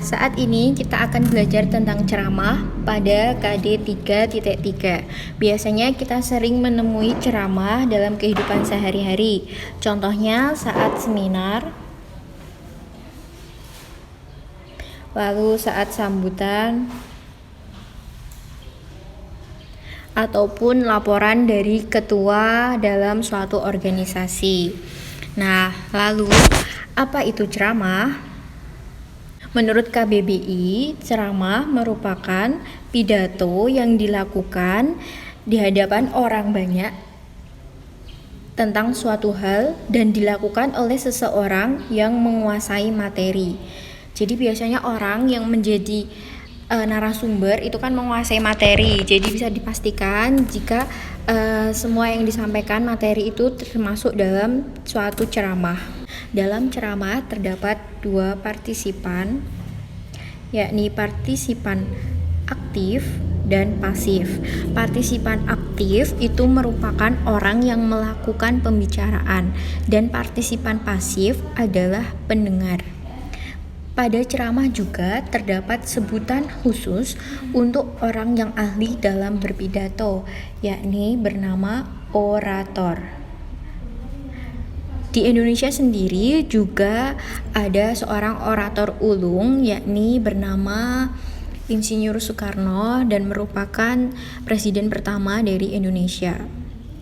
saat ini kita akan belajar tentang ceramah pada KD 3.3. Biasanya kita sering menemui ceramah dalam kehidupan sehari-hari. Contohnya saat seminar, lalu saat sambutan, ataupun laporan dari ketua dalam suatu organisasi. Nah, lalu apa itu ceramah? Menurut KBBI, ceramah merupakan pidato yang dilakukan di hadapan orang banyak tentang suatu hal dan dilakukan oleh seseorang yang menguasai materi. Jadi biasanya orang yang menjadi narasumber itu kan menguasai materi. Jadi bisa dipastikan jika semua yang disampaikan materi itu termasuk dalam suatu ceramah. Dalam ceramah terdapat dua partisipan, yakni partisipan aktif dan pasif. Partisipan aktif itu merupakan orang yang melakukan pembicaraan dan partisipan pasif adalah pendengar. Pada ceramah juga terdapat sebutan khusus untuk orang yang ahli dalam berpidato, yakni bernama orator. Di Indonesia sendiri juga ada seorang orator ulung, yakni bernama Insinyur Soekarno dan merupakan presiden pertama dari Indonesia.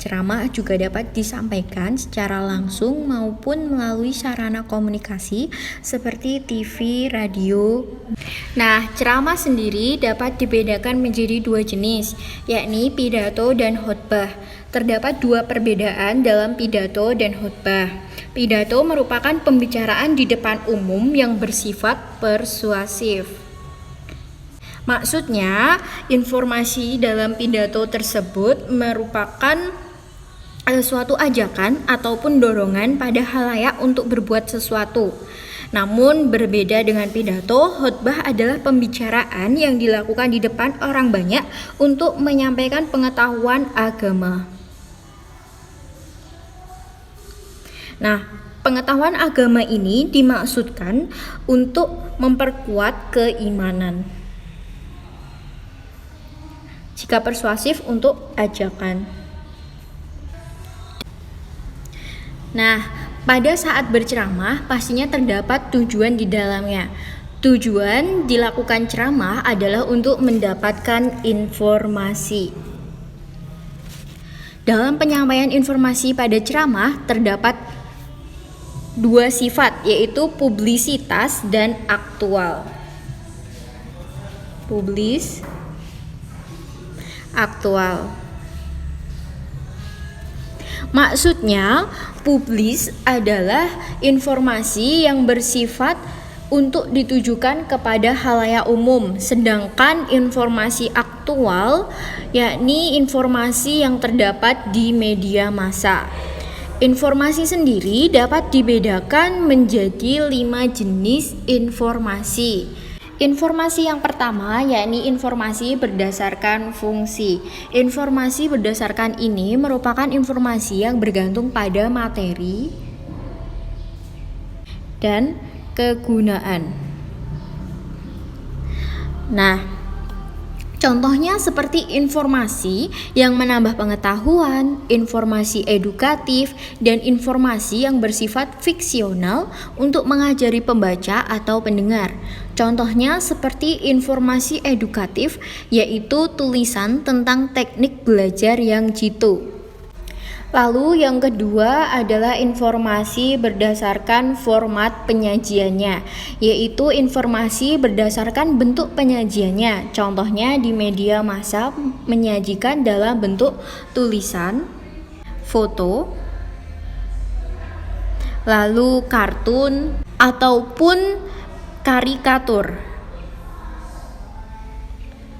Ceramah juga dapat disampaikan secara langsung maupun melalui sarana komunikasi seperti TV, radio. Nah, ceramah sendiri dapat dibedakan menjadi dua jenis, yakni pidato dan khotbah. Terdapat dua perbedaan dalam pidato dan khotbah. Pidato merupakan pembicaraan di depan umum yang bersifat persuasif. Maksudnya, informasi dalam pidato tersebut merupakan suatu ajakan ataupun dorongan pada khalayak untuk berbuat sesuatu. Namun berbeda dengan pidato, khotbah adalah pembicaraan yang dilakukan di depan orang banyak untuk menyampaikan pengetahuan agama. Nah, pengetahuan agama ini dimaksudkan untuk memperkuat keimanan. Jika persuasif untuk ajakan. Nah, pada saat berceramah pastinya terdapat tujuan di dalamnya. Tujuan dilakukan ceramah adalah untuk mendapatkan informasi. Dalam penyampaian informasi pada ceramah terdapat dua sifat, yaitu publisitas dan aktual. Aktual. Maksudnya, publis adalah informasi yang bersifat untuk ditujukan kepada khalayak umum, sedangkan informasi aktual yakni informasi yang terdapat di media massa. Informasi sendiri dapat dibedakan menjadi 5 jenis informasi. Informasi yang pertama yakni informasi berdasarkan fungsi. Informasi berdasarkan ini merupakan informasi yang bergantung pada materi dan kegunaan. Nah, contohnya seperti informasi yang menambah pengetahuan, informasi edukatif, dan informasi yang bersifat fiksional untuk mengajari pembaca atau pendengar. Contohnya seperti informasi edukatif, yaitu tulisan tentang teknik belajar yang jitu. Lalu yang kedua adalah informasi berdasarkan format penyajiannya, yaitu informasi berdasarkan bentuk penyajiannya. Contohnya di media massa menyajikan dalam bentuk tulisan, foto, lalu kartun, ataupun karikatur.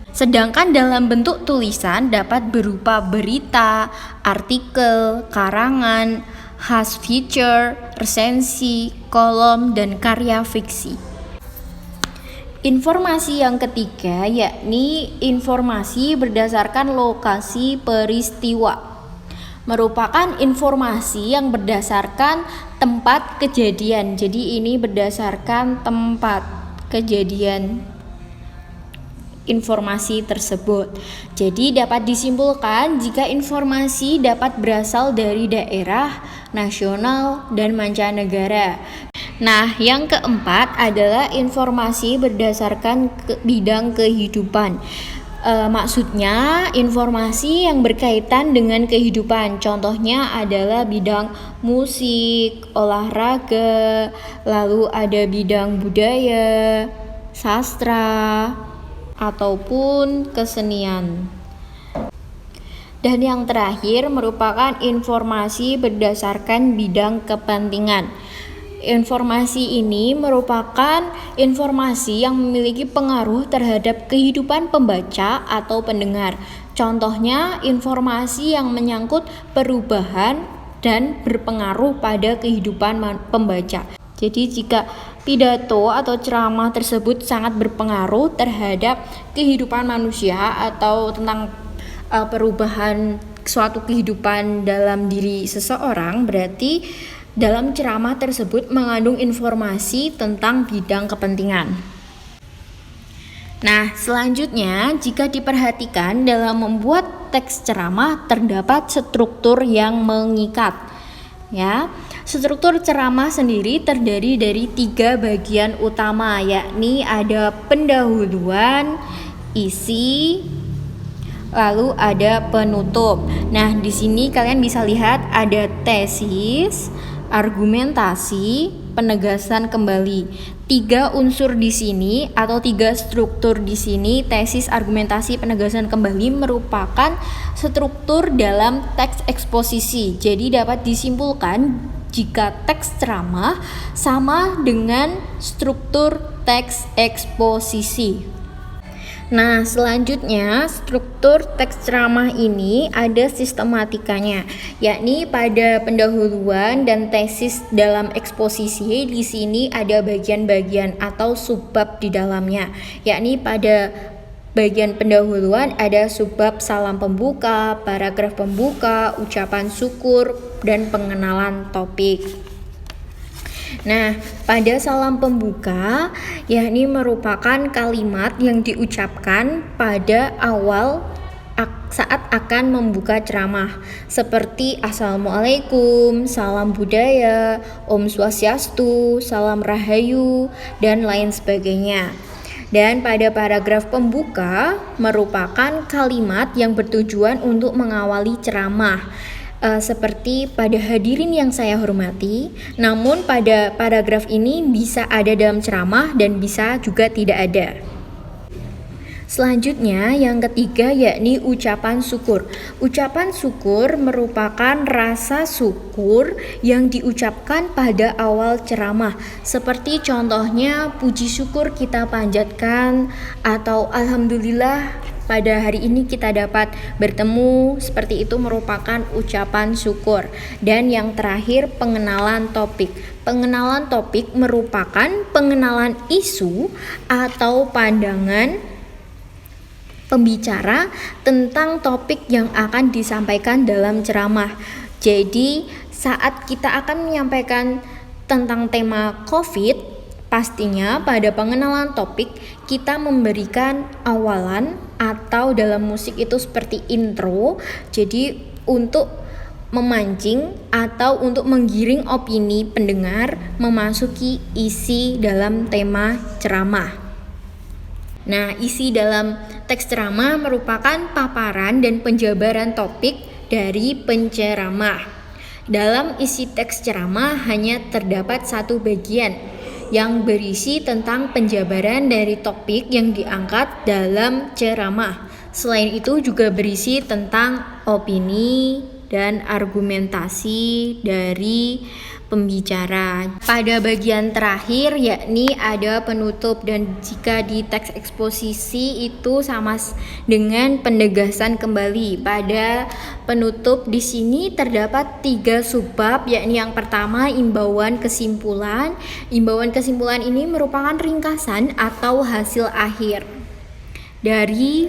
Sedangkan dalam bentuk tulisan dapat berupa berita, artikel, karangan, khas feature, resensi, kolom, dan karya fiksi. Informasi yang ketiga yakni informasi berdasarkan lokasi peristiwa. Merupakan informasi yang berdasarkan tempat kejadian. Jadi ini berdasarkan tempat. kejadian informasi tersebut. Jadi dapat disimpulkan jika informasi dapat berasal dari daerah, nasional, dan mancanegara. Nah, yang keempat adalah informasi berdasarkan bidang kehidupan. Maksudnya informasi yang berkaitan dengan kehidupan. Contohnya adalah bidang musik, olahraga, lalu ada bidang budaya, sastra, ataupun kesenian. Dan yang terakhir merupakan informasi berdasarkan bidang kepentingan. Informasi ini merupakan informasi yang memiliki pengaruh terhadap kehidupan pembaca atau pendengar. Contohnya, informasi yang menyangkut perubahan dan berpengaruh pada kehidupan pembaca. Jadi jika pidato atau ceramah tersebut sangat berpengaruh terhadap kehidupan manusia atau tentang perubahan suatu kehidupan dalam diri seseorang, berarti dalam ceramah tersebut mengandung informasi tentang bidang kepentingan. Nah, selanjutnya jika diperhatikan dalam membuat teks ceramah terdapat struktur yang mengikat. Ya, struktur ceramah sendiri terdiri dari 3 bagian utama, yakni ada pendahuluan, isi, lalu ada penutup. Nah, di sini kalian bisa lihat ada tesis, argumentasi, penegasan kembali. 3 unsur di sini atau 3 struktur di sini, tesis, argumentasi, penegasan kembali merupakan struktur dalam teks eksposisi. Jadi dapat disimpulkan jika teks ceramah sama dengan struktur teks eksposisi. Nah, selanjutnya struktur teks ceramah ini ada sistematikanya, yakni pada pendahuluan dan tesis dalam eksposisi. Di sini ada bagian-bagian atau subbab di dalamnya, yakni pada bagian pendahuluan ada subbab salam pembuka, paragraf pembuka, ucapan syukur, dan pengenalan topik. Nah, pada salam pembuka, yakni merupakan kalimat yang diucapkan pada awal saat akan membuka ceramah, seperti Assalamualaikum, salam budaya, Om Swastiastu, salam rahayu, dan lain sebagainya. Dan pada paragraf pembuka merupakan kalimat yang bertujuan untuk mengawali ceramah. Seperti pada hadirin yang saya hormati, namun pada paragraf ini bisa ada dalam ceramah dan bisa juga tidak ada. Selanjutnya yang ketiga yakni ucapan syukur. Ucapan syukur merupakan rasa syukur yang diucapkan pada awal ceramah, seperti contohnya puji syukur kita panjatkan atau alhamdulillah pada hari ini kita dapat bertemu, seperti itu merupakan ucapan syukur. Dan yang terakhir pengenalan topik. Pengenalan topik merupakan pengenalan isu atau pandangan pembicara tentang topik yang akan disampaikan dalam ceramah. Jadi saat kita akan menyampaikan tentang tema COVID, pastinya pada pengenalan topik kita memberikan awalan atau dalam musik itu seperti intro. Jadi untuk memancing atau untuk menggiring opini pendengar memasuki isi dalam tema ceramah. Nah, isi dalam teks ceramah merupakan paparan dan penjabaran topik dari penceramah. Dalam isi teks ceramah hanya terdapat satu bagian yang berisi tentang penjabaran dari topik yang diangkat dalam ceramah. Selain itu juga berisi tentang opini dan argumentasi dari pembicara. Pada bagian terakhir yakni ada penutup, dan jika di teks eksposisi itu sama dengan penegasan kembali. Pada penutup di sini terdapat 3 subbab, yakni yang pertama imbauan kesimpulan. Imbauan kesimpulan ini merupakan ringkasan atau hasil akhir dari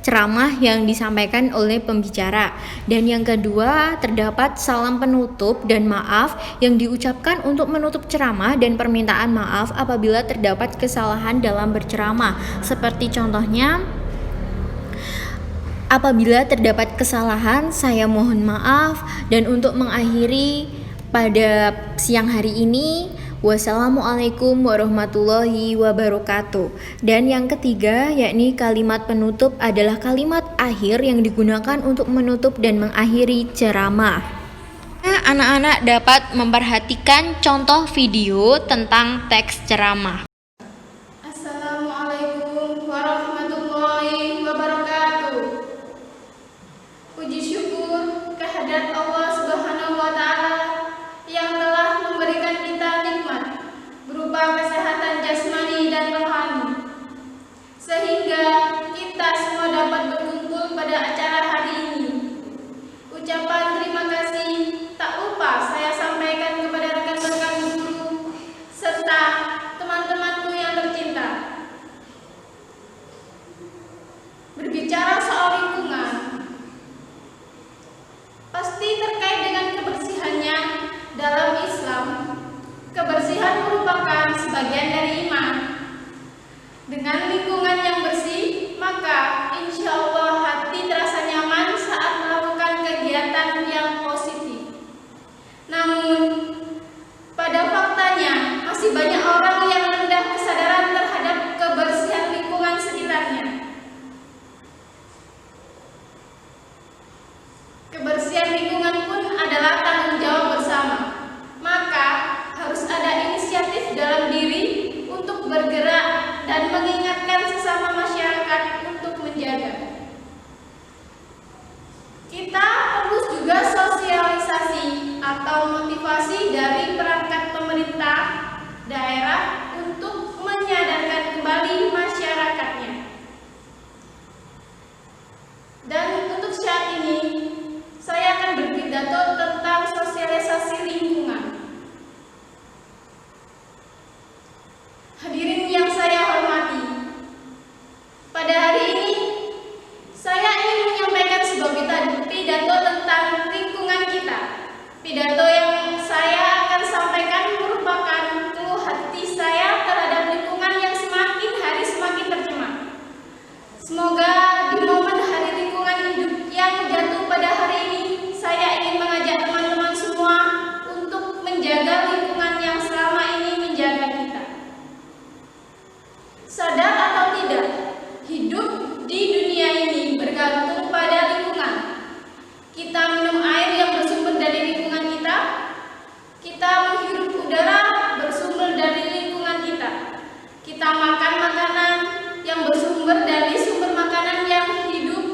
ceramah yang disampaikan oleh pembicara. Dan yang kedua, terdapat salam penutup dan maaf yang diucapkan untuk menutup ceramah dan permintaan maaf apabila terdapat kesalahan dalam berceramah. Seperti contohnya, apabila terdapat kesalahan, saya mohon maaf. Dan untuk mengakhiri pada siang hari ini, wassalamualaikum warahmatullahi wabarakatuh. Dan yang ketiga, yakni kalimat penutup adalah kalimat akhir yang digunakan untuk menutup dan mengakhiri ceramah. Anak-anak dapat memperhatikan contoh video tentang teks ceramah. Assalamualaikum warahmatullahi wabarakatuh. Puji syukur kehadirat Allah Subhanahu wa Ta'ala yang telah memberikan kita nikmat berupa kesehatan jasmani dan rohani, sehingga kita semua dapat berkumpul pada acara hari ini. Ucapan terima kasih tak lupa saya sampaikan kepada rekan-rekan guru serta teman-temanku yang tercinta. Berbicara soal lingkungan, pasti terkait dengan kebersihannya. Dalam Islam, kebersihan merupakan sebagian dari iman. Dengan lingkungan yang bersih, maka insya Allah hati terasa nyaman saat melakukan kegiatan yang positif. Namun, pada faktanya masih banyak orang yang rendah kesadaran terhadap kebersihan lingkungan sekitarnya. Kebersihan lingkungan pun adalah tanggung jawab bersama. Maka harus ada inisiatif dalam diri untuk bergerak dan mengingatkan sesama masyarakat untuk menjaga. Kita perlu juga sosialisasi atau motivasi dari perangkat pemerintah daerah untuk menyadarkan kembali masyarakatnya. Dan untuk saat ini, saya akan berpidato tentang sosialisasi lingkungan. Hadirin yang saya hormati, pada hari ini saya ingin menyampaikan sebuah pidato tentang lingkungan kita. Pidato yang saya akan sampaikan merupakan keluh hati saya terhadap lingkungan yang semakin hari semakin tercemar. Semoga di momen Hari Lingkungan Hidup yang jatuh pada hari ini, saya ingin mengajak teman-teman semua untuk menjaga lingkungan yang selama ini menjaga kita. Sadar atau tidak, hidup di dunia ini bergantung pada lingkungan. Kita minum air yang bersumber dari lingkungan kita. Kita menghirup udara bersumber dari lingkungan kita. Kita makan makanan yang bersumber dari sumber makanan yang hidup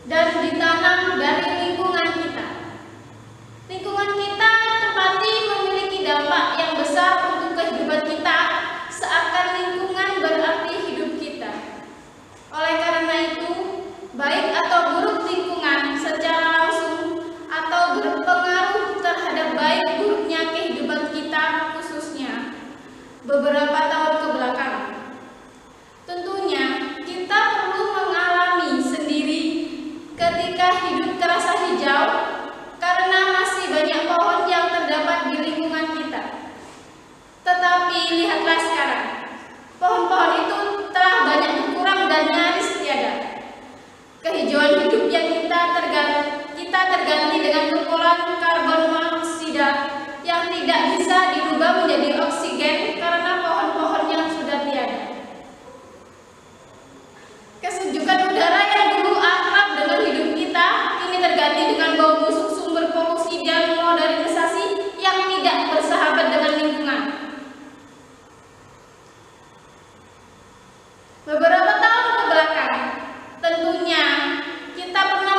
dan ditanam dari lingkungan kita. Lingkungan kita tepati memiliki dampak yang besar untuk kehidupan kita, seakan lingkungan berarti hidup kita. Oleh karena itu, baik atau buruk lingkungan secara langsung atau berpengaruh terhadap baik buruknya kehidupan kita, khususnya beberapa tahun kebelakang. Tentunya kita perlu mengalami sendiri ketika hidup terasa hijau karena masih banyak pohon yang terdapat di lingkungan kita. Tetapi lihatlah sekarang, pohon-pohon itu telah banyak berkurang dan nyaris tiada. Kehijauan hidup yang kita terganti dengan kumpulan karbon monoksida yang tidak bisa dirubah menjadi oksigen karena pohon-pohon yang sudah tiada. Kesejukan udara yang dulu akrab dengan hidup kita kini terganti dengan bau busuk sumber polusi dan modernisasi yang tidak bersahabat dengan lingkungan. Beberapa tahun kebelakang, tentunya kita pernah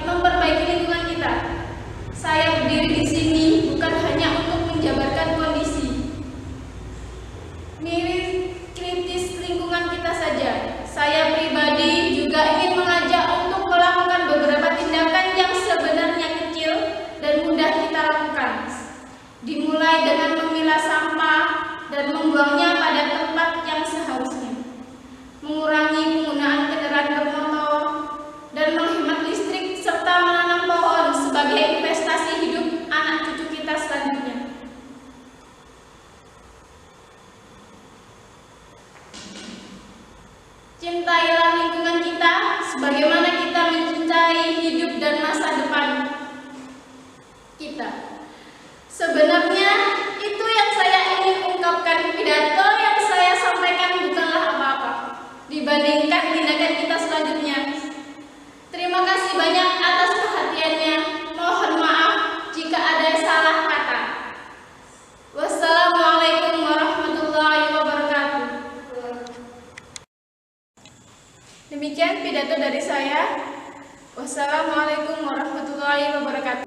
memperbaiki lingkungan kita. Saya berdiri di sini bukan hanya untuk menjabarkan kondisi mirip kritis lingkungan kita saja. Saya pribadi juga ingin mengajak untuk melakukan beberapa tindakan yang sebenarnya kecil dan mudah kita lakukan. Dimulai dengan memilah sampah dan membuangnya pada tempat yang seharusnya, mengurangi penggunaan kendaraan bermotor, dan menghemat listrik, serta menanam pohon sebagai investasi hidup anak cucu kita selanjutnya. Cintailah lingkungan kita sebagaimana kita mencintai hidup dan masa depan kita. Sebenarnya itu yang saya ingin ungkapkan. Pidato yang saya sampaikan bukanlah apa-apa dibandingkan tindakan kita selanjutnya. Terima kasih banyak atas perhatiannya. Mohon maaf jika ada salah kata. Wassalamualaikum warahmatullahi wabarakatuh. Demikian pidato dari saya. Wassalamualaikum warahmatullahi wabarakatuh.